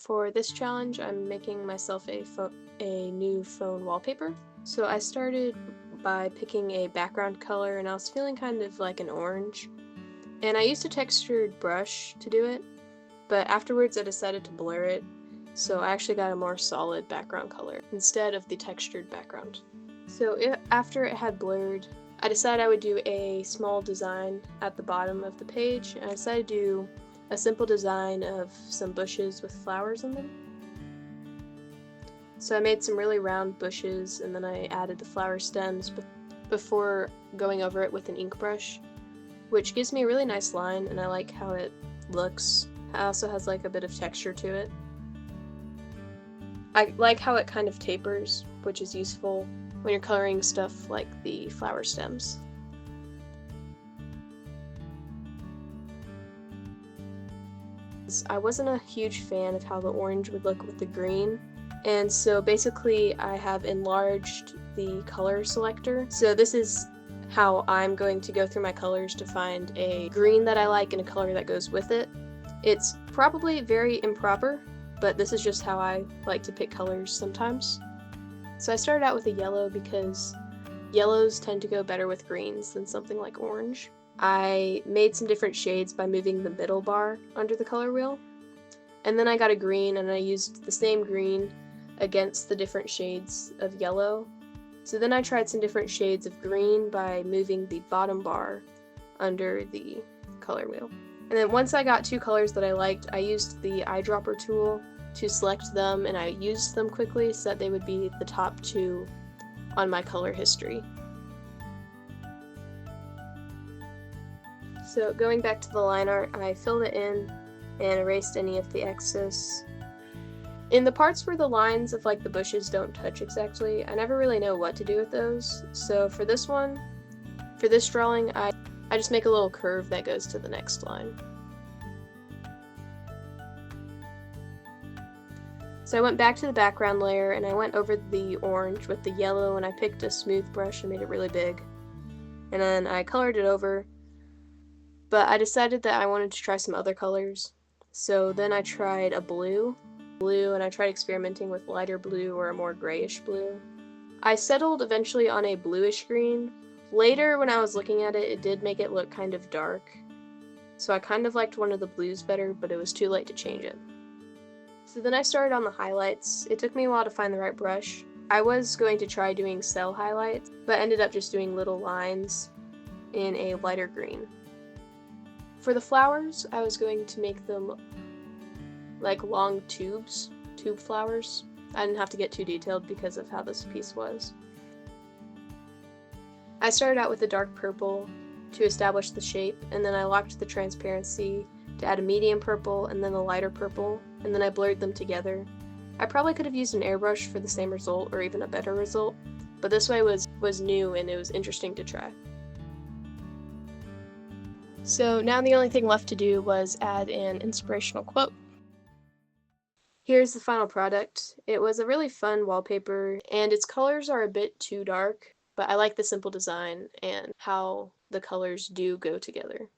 For this challenge, I'm making myself a new phone wallpaper. So I started by picking a background color, and I was feeling kind of like an orange. And I used a textured brush to do it, but afterwards I decided to blur it, so I actually got a more solid background color instead of the textured background. So after it had blurred, I decided I would do a small design at the bottom of the page, and I decided to do a simple design of some bushes with flowers in them. So I made some really round bushes, and then I added the flower stems before going over it with an ink brush, which gives me a really nice line, and I like how it looks. It also has like a bit of texture to it. I like how it kind of tapers, which is useful when you're coloring stuff like the flower stems. I wasn't a huge fan of how the orange would look with the green, and so basically I have enlarged the color selector. So this is how I'm going to go through my colors to find a green that I like and a color that goes with it. It's probably very improper, but this is just how I like to pick colors sometimes. So I started out with a yellow because yellows tend to go better with greens than something like orange. I made some different shades by moving the middle bar under the color wheel. And then I got a green, and I used the same green against the different shades of yellow. So then I tried some different shades of green by moving the bottom bar under the color wheel. And then once I got two colors that I liked, I used the eyedropper tool to select them, and I used them quickly so that they would be the top two on my color history. So going back to the line art, I filled it in and erased any of the excess. In the parts where the lines of like the bushes don't touch exactly, I never really know what to do with those. So for this drawing, I just make a little curve that goes to the next line. So I went back to the background layer, and I went over the orange with the yellow, and I picked a smooth brush and made it really big. And then I colored it over, but I decided that I wanted to try some other colors. So then I tried a blue, and I tried experimenting with lighter blue or a more grayish blue. I settled eventually on a bluish green. Later, when I was looking at it, it did make it look kind of dark. So I kind of liked one of the blues better, but it was too late to change it. So then I started on the highlights. It took me a while to find the right brush. I was going to try doing cell highlights, but ended up just doing little lines in a lighter green. For the flowers, I was going to make them like long tube flowers. I didn't have to get too detailed because of how this piece was. I started out with a dark purple to establish the shape, and then I locked the transparency to add a medium purple and then a lighter purple, and then I blurred them together. I probably could have used an airbrush for the same result or even a better result, but this way was new and it was interesting to try. So now the only thing left to do was add an inspirational quote. Here's the final product. It was a really fun wallpaper, and its colors are a bit too dark, but I like the simple design and how the colors do go together.